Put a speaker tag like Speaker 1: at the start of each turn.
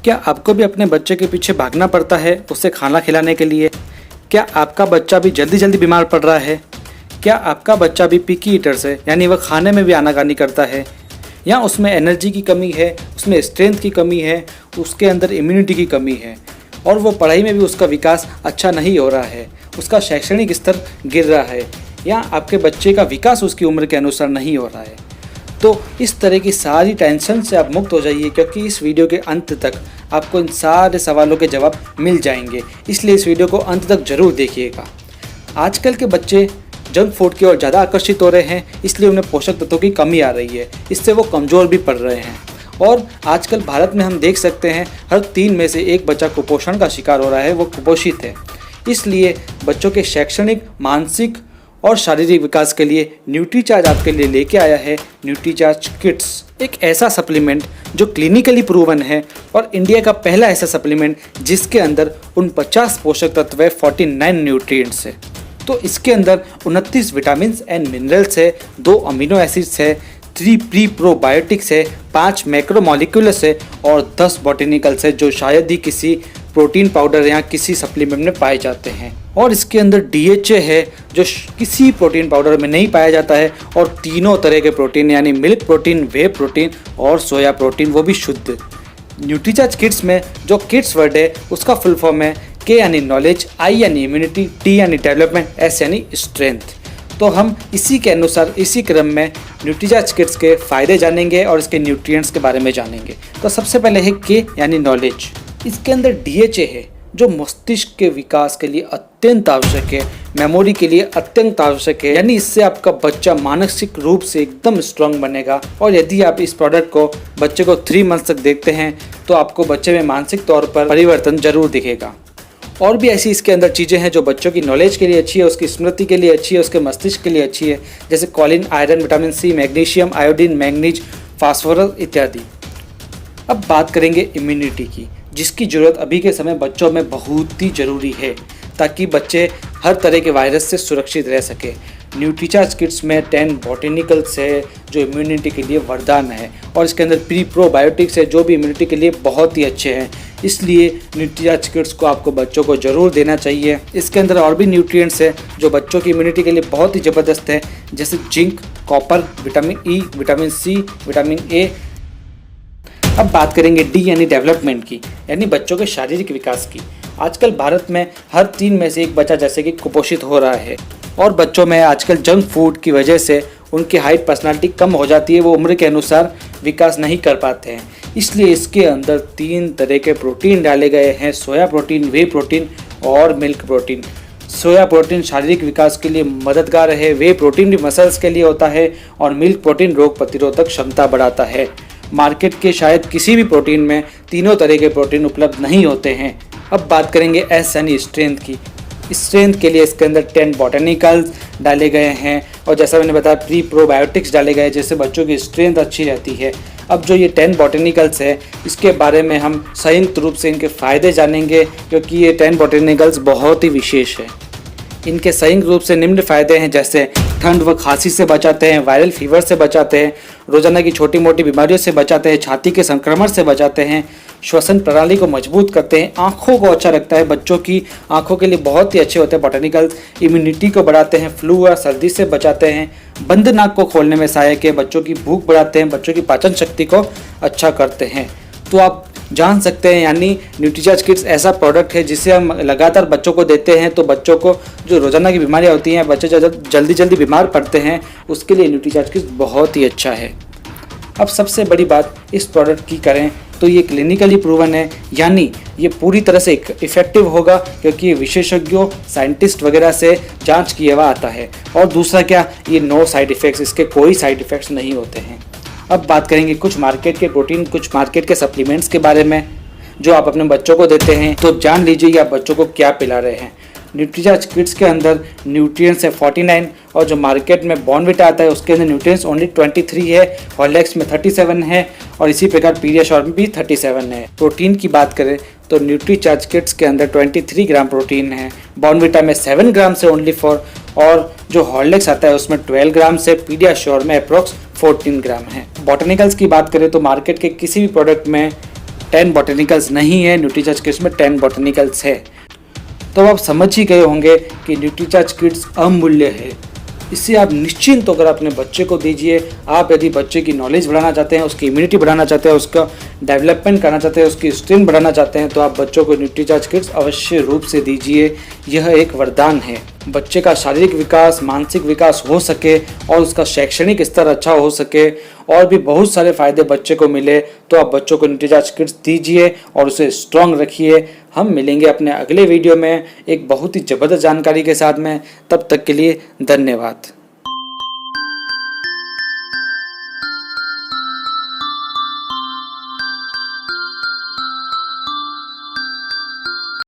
Speaker 1: क्या आपको भी अपने बच्चे के पीछे भागना पड़ता है उसे खाना खिलाने के लिए? क्या आपका बच्चा भी जल्दी जल्दी बीमार पड़ रहा है? क्या आपका बच्चा भी पिकी ईटर्स है, यानी वह खाने में भी आनाकानी करता है, या उसमें एनर्जी की कमी है, उसमें स्ट्रेंथ की कमी है, उसके अंदर इम्यूनिटी की कमी है और वो पढ़ाई में भी उसका विकास अच्छा नहीं हो रहा है, उसका शैक्षणिक स्तर गिर रहा है, या आपके बच्चे का विकास उसकी उम्र के अनुसार नहीं हो रहा है? तो इस तरह की सारी टेंशन से आप मुक्त हो जाइए, क्योंकि इस वीडियो के अंत तक आपको इन सारे सवालों के जवाब मिल जाएंगे। इसलिए इस वीडियो को अंत तक ज़रूर देखिएगा। आजकल के बच्चे जंक फूड की ओर ज़्यादा आकर्षित हो रहे हैं, इसलिए उन्हें पोषक तत्वों की कमी आ रही है, इससे वो कमज़ोर भी पड़ रहे हैं। और आजकल भारत में हम देख सकते हैं हर 3 में से 1 बच्चा कुपोषण का शिकार हो रहा है, वो कुपोषित है। इसलिए बच्चों के शैक्षणिक, मानसिक और शारीरिक विकास के लिए न्यूट्रीचार्ज आपके लिए लेके आया है न्यूट्रीचार्ज किड्स, एक ऐसा सप्लीमेंट जो क्लिनिकली प्रूवन है और इंडिया का पहला ऐसा सप्लीमेंट जिसके अंदर 49 पोषक तत्व है, 49 न्यूट्रिएंट्स है। तो इसके अंदर 29 विटामिन एंड मिनरल्स है, 2 अमीनो एसिड्स है, 3 प्री प्रोबायोटिक्स है, 5 मैक्रोमोलिक्यूल्स है और 10 बॉटेनिकल्स है जो शायद ही किसी प्रोटीन पाउडर या किसी सप्लीमेंट में पाए जाते हैं। और इसके अंदर DHA है जो किसी प्रोटीन पाउडर में नहीं पाया जाता है, और तीनों तरह के प्रोटीन यानी मिल्क प्रोटीन, वे प्रोटीन और सोया प्रोटीन, वो भी शुद्ध। न्यूट्रीचार्ज किड्स में जो किड्स वर्ड है उसका फुल फॉर्म है K यानी नॉलेज, I यानी इम्यूनिटी, T यानी डेवलपमेंट, S यानी स्ट्रेंथ। तो हम इसी के अनुसार इसी क्रम में न्यूट्रीचार्ज किड्स के फ़ायदे जानेंगे और इसके न्यूट्रिएंट्स के बारे में जानेंगे। तो सबसे पहले है K यानी नॉलेज। इसके अंदर DHA है जो मस्तिष्क के विकास के लिए अत्यंत आवश्यक है, मेमोरी के लिए अत्यंत आवश्यक है, यानी इससे आपका बच्चा मानसिक रूप से एकदम स्ट्रांग बनेगा। और यदि आप इस प्रोडक्ट को बच्चे को 3 मंथ तक देखते हैं तो आपको बच्चे में मानसिक तौर पर परिवर्तन जरूर दिखेगा। और भी ऐसी इसके अंदर चीज़ें हैं जो बच्चों की नॉलेज के लिए अच्छी है, उसकी स्मृति के लिए अच्छी है, उसके मस्तिष्क के लिए अच्छी है, जैसे Colin, iron, vitamin C, magnesium, iodine, manganese, phosphorus इत्यादि। अब बात करेंगे इम्यूनिटी की, जिसकी ज़रूरत अभी के समय बच्चों में बहुत ही ज़रूरी है ताकि बच्चे हर तरह के वायरस से सुरक्षित रह सके। न्यूट्रीचार्ज किड्स में 10 बॉटेनिकल्स है जो इम्यूनिटी के लिए वरदान है, और इसके अंदर प्री प्रोबायोटिक्स है जो भी इम्यूनिटी के लिए बहुत ही अच्छे हैं। इसलिए न्यूट्रीचार्ज किड्स को आपको बच्चों को ज़रूर देना चाहिए। इसके अंदर और भी न्यूट्रिएंट्स है जो बच्चों की इम्यूनिटी के लिए बहुत ही ज़बरदस्त है, जैसे zinc, copper, vitamin E, vitamin C, vitamin A। अब बात करेंगे D यानी डेवलपमेंट की, यानी बच्चों के शारीरिक विकास की। आजकल भारत में हर 3 में से 1 बच्चा जैसे कि कुपोषित हो रहा है, और बच्चों में आजकल जंक फूड की वजह से उनकी हाइट, पर्सनालिटी कम हो जाती है, वो उम्र के अनुसार विकास नहीं कर पाते हैं। इसलिए इसके अंदर 3 तरह के प्रोटीन डाले गए हैं, सोया प्रोटीन, वे प्रोटीन और मिल्क प्रोटीन। सोया प्रोटीन शारीरिक विकास के लिए मददगार है, वे प्रोटीन भी मसल्स के लिए होता है, और मिल्क प्रोटीन रोग प्रतिरोधक क्षमता बढ़ाता है। मार्केट के शायद किसी भी प्रोटीन में तीनों तरह के प्रोटीन उपलब्ध नहीं होते हैं। अब बात करेंगे S यानी स्ट्रेंथ की। स्ट्रेंथ के लिए इसके अंदर 10 बॉटेनिकल्स डाले गए हैं, और जैसा मैंने बताया प्री प्रोबायोटिक्स डाले गए जिससे बच्चों की स्ट्रेंथ अच्छी रहती है। अब जो ये 10 बॉटेनिकल्स है इसके बारे में हम संयुक्त रूप से इनके फ़ायदे जानेंगे, क्योंकि ये 10 बॉटेनिकल्स बहुत ही विशेष है। इनके संयुक्त रूप से निम्न फायदे हैं, जैसे ठंड व खांसी से बचाते हैं, वायरल फीवर से बचाते हैं, रोजाना की छोटी मोटी बीमारियों से बचाते हैं, छाती के संक्रमण से बचाते हैं, श्वसन प्रणाली को मजबूत करते हैं, आँखों को अच्छा रखता है, बच्चों की आँखों के लिए बहुत ही अच्छे होते हैं बॉटेनिकल्स, इम्यूनिटी को बढ़ाते हैं, फ्लू और सर्दी से बचाते हैं, बंद नाक को खोलने में सहायक है, बच्चों की भूख बढ़ाते हैं, बच्चों की पाचन शक्ति को अच्छा करते हैं। तो आप जान सकते हैं, यानी न्यूट्रीचार्ज किड्स ऐसा प्रोडक्ट है जिसे हम लगातार बच्चों को देते हैं तो बच्चों को जो रोज़ाना की बीमारियां होती हैं, बच्चे जल्दी जल्दी बीमार पड़ते हैं, उसके लिए न्यूट्रीचार्ज किड्स बहुत ही अच्छा है। अब सबसे बड़ी बात इस प्रोडक्ट की करें तो ये क्लिनिकली प्रूवन है, यानी ये पूरी तरह से इफेक्टिव होगा, क्योंकि ये विशेषज्ञों, साइंटिस्ट वगैरह से जाँच किया हुआ आता है। और दूसरा क्या, ये नो साइड इफ़ेक्ट्स, इसके कोई साइड इफ़ेक्ट्स नहीं होते हैं। अब बात करेंगे कुछ मार्केट के प्रोटीन, कुछ मार्केट के सप्लीमेंट्स के बारे में जो आप अपने बच्चों को देते हैं, तो जान लीजिए आप बच्चों को क्या पिला रहे हैं। न्यूट्रीचार्ज किड्स के अंदर न्यूट्रिएंट्स है 49, और जो मार्केट में बॉर्नविटा आता है उसके अंदर न्यूट्रिएंट्स ओनली 23 है, हॉर्लिक्स में 37 है, और इसी प्रकार पीडियाश्योर में भी 37 है। प्रोटीन की बात करें तो न्यूट्रीचार्ज किड्स के अंदर 23 ग्राम प्रोटीन है, बॉर्नविटा में 7 ग्राम से ओनली फॉर, और जो हॉर्लिक्स आता है उसमें 12 ग्राम से, पीडियाश्योर में अप्रोक्स 14 ग्राम है। बॉटेनिकल्स की बात करें तो मार्केट के किसी भी प्रोडक्ट में 10 बॉटनिकल्स नहीं है, न्यूट्रीचार्ज किड्स में 10 बॉटनिकल्स है। तो आप समझ ही गए होंगे कि न्यूट्रीचार्ज किड्स अमूल्य है। इससे आप निश्चिंत होकर अपने बच्चे को दीजिए। आप यदि बच्चे की नॉलेज बढ़ाना चाहते हैं, उसकी इम्यूनिटी बढ़ाना चाहते हैं, उसका डेवलपमेंट करना चाहते हैं, उसकी स्ट्रेंथ बढ़ाना चाहते हैं, तो आप बच्चों को न्यूट्रीचार्ज किड्स अवश्य रूप से दीजिए। यह एक वरदान है। बच्चे का शारीरिक विकास, मानसिक विकास हो सके और उसका शैक्षणिक स्तर अच्छा हो सके और भी बहुत सारे फायदे बच्चे को मिले, तो आप बच्चों को न्यूट्रीचार्ज किड्स दीजिए और उसे स्ट्रॉन्ग रखिए। हम मिलेंगे अपने अगले वीडियो में एक बहुत ही ज़बरदस्त जानकारी के साथ में। तब तक के लिए धन्यवाद।